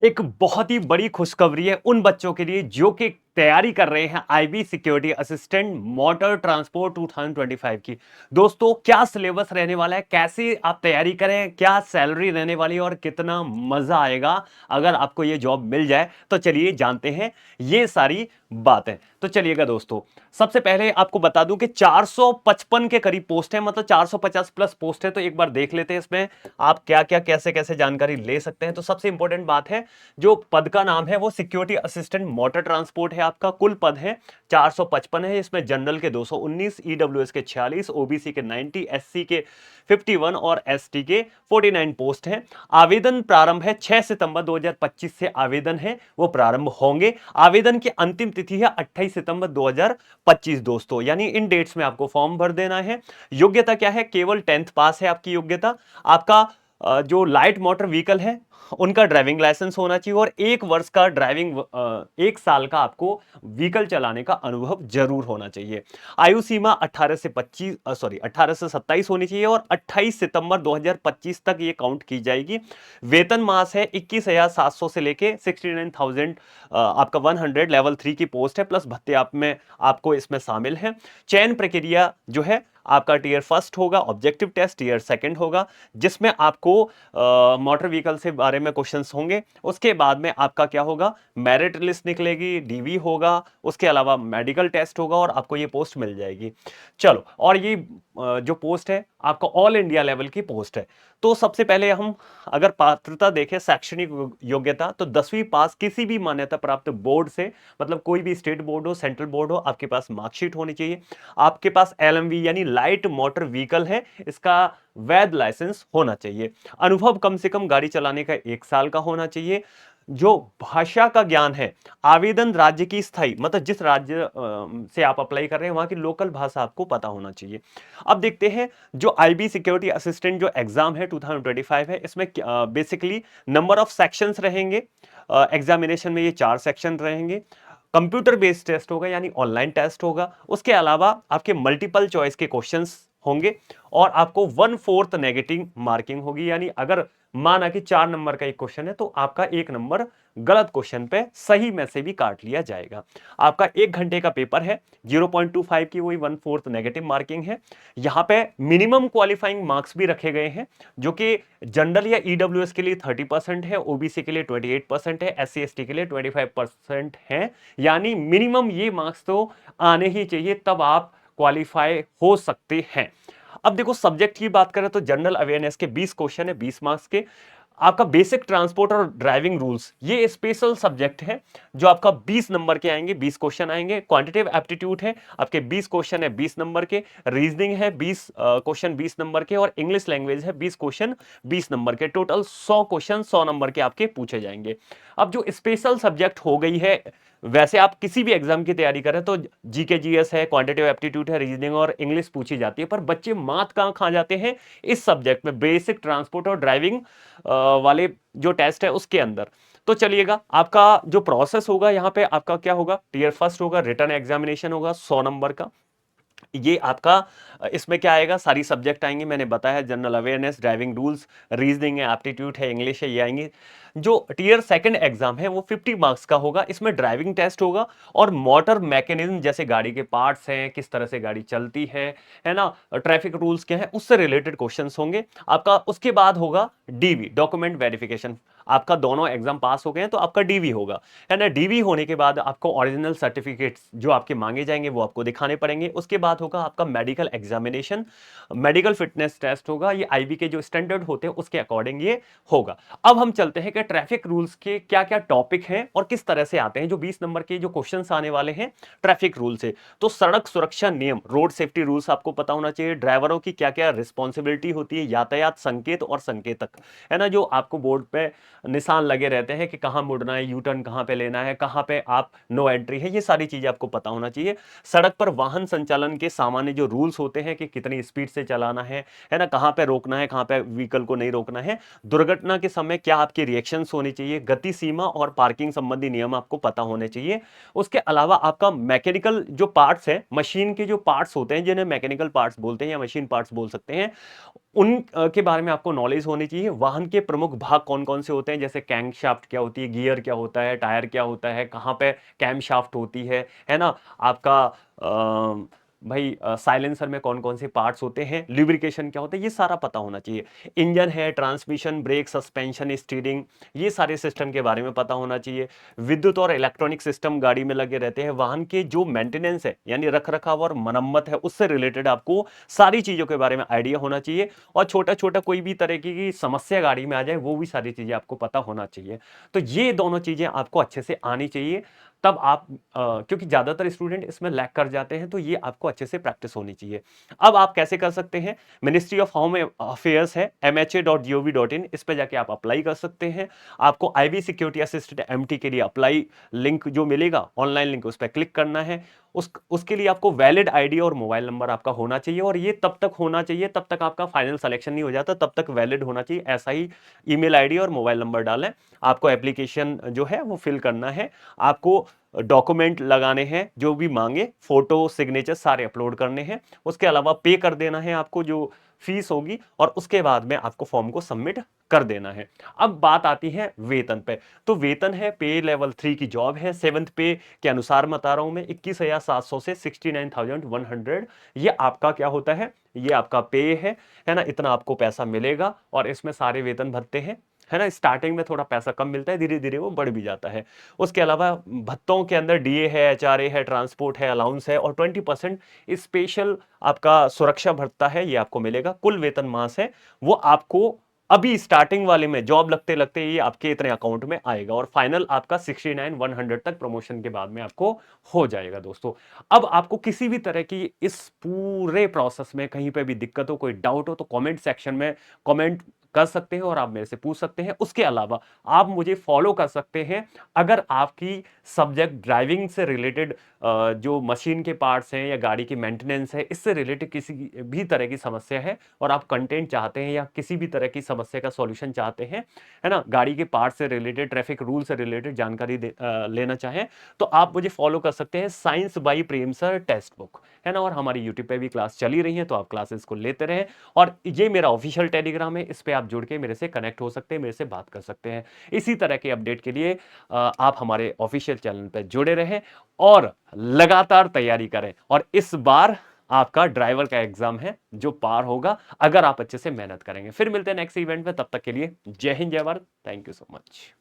एक बहुत ही बड़ी खुशखबरी है उन बच्चों के लिए जो कि तैयारी कर रहे हैं IB security assistant motor transport 2025 की। दोस्तों, क्या सिलेबस रहने वाला है, कैसे आप तैयारी करें, क्या सैलरी रहने वाली है और कितना मजा आएगा अगर आपको ये जॉब मिल जाए, तो चलिए जानते हैं ये सारी बातें। तो चलिएगा दोस्तों, सबसे पहले आपको बता दूं कि 455 के करीब पोस्ट है, मतलब 450 प्लस पोस्ट है। तो एक बार देख लेते हैं इसमें आप क्या क्या कैसे कैसे जानकारी ले सकते हैं। तो सबसे इंपॉर्टेंट बात है, जो पद का नाम है वो सिक्योरिटी असिस्टेंट मोटर ट्रांसपोर्ट है। आपका कुल पद है 455 है। इसमें जनरल के 219, ईडब्ल्यूएस के 46, ओबीसी के 90, एससी के 51 और एसटी के 49 पोस्ट हैं। आवेदन प्रारंभ है 6 सितंबर 2025 से आवेदन है वो प्रारंभ होंगे। आवेदन की अंतिम तिथि है 28 सितंबर 2025 दोस्तों, यानी इन डेट्स में आपको फॉर्म भर देना है। योग्यता क्या है? केवल 10th पास है आपकी योग्यता। आपका जो लाइट मोटर व्हीकल है उनका ड्राइविंग लाइसेंस होना चाहिए और 1 वर्ष का ड्राइविंग 1 साल का आपको व्हीकल चलाने का अनुभव जरूर होना चाहिए। आयु सीमा 18 से 27 होनी चाहिए और 28 सितंबर 2025 तक ये काउंट की जाएगी। वेतन मास है 21,700 से लेके 69,000। आपका 100 लेवल 3 की पोस्ट है, प्लस भत्ते आप में आपको इसमें शामिल है। चयन प्रक्रिया जो है आपका टीयर फर्स्ट होगा, ऑब्जेक्टिव टेस्ट टीयर सेकंड होगा, जिसमें आपको मोटर व्हीकल से बारे में क्वेश्चंस होंगे। उसके बाद में आपका क्या होगा, मेरिट लिस्ट निकलेगी, डीवी होगा, उसके अलावा मेडिकल टेस्ट होगा और आपको ये पोस्ट मिल जाएगी। चलो, और ये जो पोस्ट है आपका ऑल इंडिया लेवल की पोस्ट है। तो सबसे पहले हम अगर पात्रता देखें, शैक्षणिक योग्यता, तो 10वीं पास किसी भी मान्यता प्राप्त बोर्ड से, मतलब कोई भी स्टेट बोर्ड हो, सेंट्रल बोर्ड हो, आपके पास मार्कशीट होनी चाहिए। आपके पास एलएमवी यानी लाइट मोटर व्हीकल है, इसका वैध लाइसेंस होना चाहिए। अनुभव कम से कम गाड़ी चलाने का 1 साल का होना चाहिए। जो भाषा का ज्ञान है, आवेदन राज्य की स्थायी, मतलब जिस राज्य से आप अप्लाई कर रहे हैं वहां की लोकल भाषा आपको पता होना चाहिए। अब देखते हैं जो आईबी सिक्योरिटी असिस्टेंट जो एग्जाम है 2025 है, इसमें बेसिकली नंबर ऑफ सेक्शंस रहेंगे। एग्जामिनेशन में ये 4 सेक्शन रहेंगे। कंप्यूटर बेस्ड टेस्ट होगा यानी ऑनलाइन टेस्ट होगा। उसके अलावा आपके मल्टीपल चॉइस के क्वेश्चंस होंगे और आपको 1/4 नेगेटिव मार्किंग होगी, यानी अगर माना कि 4 नंबर का एक क्वेश्चन है तो आपका 1 नंबर गलत क्वेश्चन पे सही में से भी काट लिया जाएगा। आपका 1 घंटे का पेपर है, 0.25 की वही 1/4 नेगेटिव मार्किंग है। यहाँ पे मिनिमम क्वालिफाइंग मार्क्स भी रखे गए हैं, जो कि जनरल या ईडब्ल्यूएस के लिए 30% है, ओबीसी के लिए 28% है, एससी एसटी के लिए 25% है। यानी मिनिमम ये मार्क्स तो आने ही चाहिए, तब आप क्वालिफाई हो सकते हैं। अब देखो, सब्जेक्ट की बात करें तो जनरल अवेयरनेस के 20 क्वेश्चन है, 20 मार्क्स के। आपका बेसिक ट्रांसपोर्ट और ड्राइविंग रूल्स ये स्पेशल सब्जेक्ट है, जो आपका 20 नंबर के आएंगे, 20 क्वेश्चन आएंगे। क्वांटिटेटिव एप्टीट्यूड है आपके 20 क्वेश्चन है, 20 नंबर के। रीजनिंग है 20 क्वेश्चन 20 नंबर के, और इंग्लिश लैंग्वेज है 20 क्वेश्चन 20 नंबर के। टोटल 100 क्वेश्चन 100 नंबर के आपके पूछे जाएंगे। अब जो स्पेशल सब्जेक्ट हो गई है, वैसे आप किसी भी एग्जाम की तैयारी करें तो जीके जीएस है, क्वांटिटेटिव एप्टीट्यूड है, रीजनिंग और इंग्लिश पूछी जाती है, पर बच्चे मात कहां खा जाते हैं इस सब्जेक्ट में, बेसिक ट्रांसपोर्ट और ड्राइविंग वाले जो टेस्ट है उसके अंदर। तो चलिएगा, आपका जो प्रोसेस होगा यहाँ पे आपका क्या होगा, टीयर फर्स्ट होगा, रिटन एग्जामिनेशन होगा 100 नंबर का। ये आपका इसमें क्या आएगा, सारी सब्जेक्ट आएंगे, मैंने बताया general awareness, driving rules, reasoning है, एप्टीट्यूड है, इंग्लिश है, ये आएंगे। जो टीयर सेकंड एग्जाम है वो 50 मार्क्स का होगा। इसमें ड्राइविंग टेस्ट होगा और मोटर मैकेनिज्म, जैसे गाड़ी के पार्ट्स हैं, किस तरह से गाड़ी चलती है ना, ट्रैफिक रूल्स क्या है, उससे रिलेटेड क्वेश्चंस होंगे आपका। उसके बाद होगा डीवी, डॉक्यूमेंट वेरिफिकेशन। आपका दोनों एग्जाम पास हो गए हैं तो आपका डीवी होगा, है ना। डीवी होने के बाद आपको ओरिजिनल सर्टिफिकेट्स जो आपके मांगे जाएंगे वो आपको दिखाने पड़ेंगे। उसके बाद होगा आपका medical examination, medical fitness test होगा। ये आईबी के जो स्टैंडर्ड होते हैं उसके अकॉर्डिंग ये होगा। अब हम चलते हैं कि ट्रैफिक रूल्स के क्या क्या टॉपिक हैं और किस तरह से आते हैं, जो 20 नंबर के जो क्वेश्चन आने वाले हैं ट्रैफिक रूल से। तो सड़क सुरक्षा नियम, रोड सेफ्टी रूल्स आपको पता होना चाहिए। ड्राइवरों की क्या क्या रिस्पॉन्सिबिलिटी होती है, यातायात संकेत और संकेतक, है ना, जो आपको बोर्ड पे निशान लगे रहते हैं कि कहां मुड़ना है, यू टर्न कहां पे लेना है, कहां पे आप नो एंट्री है, ये सारी चीजें आपको पता होना चाहिए। सड़क पर वाहन संचालन के सामान्य जो रूल्स होते हैं कि कितनी स्पीड से चलाना है ना, कहां पे रोकना है, कहां पे व्हीकल को नहीं रोकना है। दुर्घटना के समय क्या आपकी रिएक्शंस होनी चाहिए, गति सीमा और पार्किंग संबंधी नियम आपको पता होने चाहिए। उसके अलावा आपका मैकेनिकल जो पार्ट्स है, मशीन के जो पार्ट्स होते हैं जिन्हें मैकेनिकल पार्ट्स बोलते हैं या मशीन पार्ट्स बोल सकते हैं, उन के बारे में आपको नॉलेज होनी चाहिए। वाहन के प्रमुख भाग कौन-कौन से होते हैं, जैसे कैंकशाफ्ट क्या होती है, गियर क्या होता है, टायर क्या होता है, कहाँ पे कैमशाफ्ट होती है ना? आपका भाई साइलेंसर में कौन-कौन से पार्ट्स होते हैं, लुब्रिकेशन क्या होता है, ये सारा पता होना चाहिए। इंजन है, ट्रांसमिशन, ब्रेक, सस्पेंशन, स्टीयरिंग, ये सारे सिस्टम के बारे में पता होना चाहिए। विद्युत और इलेक्ट्रॉनिक सिस्टम गाड़ी में लगे रहते हैं। वाहन के जो मेंटेनेंस है, यानी रख-रखाव और मरम्मत है, उससे रिलेटेड आपको सारी चीज़ों के बारे में आइडिया होना चाहिए। और छोटा-छोटा कोई भी तरीके की समस्या गाड़ी में आ जाए, वो भी सारी चीज़ें आपको पता होना चाहिए। तो ये दोनों चीज़ें आपको अच्छे से आनी चाहिए, तब आप क्योंकि ज़्यादातर स्टूडेंट इसमें लैग कर जाते हैं, तो ये आपको अच्छे से प्रैक्टिस होनी चाहिए। अब आप कैसे कर सकते हैं? मिनिस्ट्री ऑफ होम अफेयर्स है, mha.gov.in, इस पे जाके आप अप्लाई कर सकते हैं। आपको आईबी सिक्योरिटी असिस्टेंट एमटी के लिए अप्लाई लिंक जो मिलेगा, ऑनलाइन लिंक, उस पे क्लिक करना है। उसके लिए आपको वैलिड आईडी और मोबाइल नंबर आपका होना चाहिए, और ये तब तक होना चाहिए, तब तक आपका फाइनल सिलेक्शन नहीं हो जाता, तब तक वैलिड होना चाहिए। ऐसा ही ईमेल आईडी और मोबाइल नंबर डालें। आपको एप्लीकेशन जो है वो फिल करना है। आपको डॉक्यूमेंट लगाने हैं, जो भी मांगे, फोटो, सिग्नेचर सारे अपलोड करने हैं। उसके अलावा पे कर देना है आपको जो फीस होगी, और उसके बाद में आपको फॉर्म को सबमिट कर देना है। अब बात आती है वेतन पे। तो वेतन है, पे लेवल 3 की जॉब है। 7th पे के अनुसार बता रहा हूं मैं, 21,700 से 69,100, ये आपका क्या होता है, ये आपका पे है ना? इतना आपको पैसा मिलेगा, और इसमें सारे वेतन भत्ते हैं, है ना? स्टार्टिंग में थोड़ा पैसा कम मिलता है, धीरे धीरे वो बढ़ भी जाता है। उसके अलावा भत्तों के अंदर डीए है, एचआरए है, ट्रांसपोर्ट है, अलाउंस है, और 20% स्पेशल आपका सुरक्षा भत्ता है, ये आपको मिलेगा। कुल वेतन मास है वो आपको अभी स्टार्टिंग वाले में जॉब लगते लगते ये आपके इतने अकाउंट में आएगा, और फाइनल आपका 69,100 तक प्रमोशन के बाद में आपको हो जाएगा दोस्तों। अब आपको किसी भी तरह की इस पूरे प्रोसेस में कहीं पे भी दिक्कत हो, कोई डाउट हो, तो कमेंट सेक्शन में कमेंट कर सकते हैं, और आप मेरे से पूछ सकते हैं। उसके अलावा आप मुझे फॉलो कर सकते हैं। अगर आपकी सब्जेक्ट ड्राइविंग से रिलेटेड, जो मशीन के पार्ट्स हैं या गाड़ी की मेंटेनेंस है, इससे रिलेटेड किसी भी तरह की समस्या है, और आप कंटेंट चाहते हैं या किसी भी तरह की समस्या का सॉल्यूशन चाहते हैं, है ना, गाड़ी के पार्ट से रिलेटेड, ट्रैफिक रूल से रिलेटेड जानकारी लेना चाहें, तो आप मुझे फॉलो कर सकते हैं। Science by Prem sir text book, है ना? और हमारी यूट्यूब पे भी क्लास चली रही है, तो आप क्लासेस को लेते रहें। और ये मेरा ऑफिशियल टेलीग्राम है, इस पे आप जुड़ के मेरे से कनेक्ट हो सकते हैं, मेरे से बात कर सकते हैं। इसी तरह के अपडेट के लिए आप हमारे ऑफिशियल चैनल पर जुड़े रहें, और लगातार तैयारी करें। और इस बार आपका ड्राइवर का एग्जाम है जो पार होगा, अगर आप अच्छे से मेहनत करेंगे। फिर मिलते हैं नेक्स्ट इवेंट में, तब तक के लिए जय हिंद, जय Bharat. Thank you so much.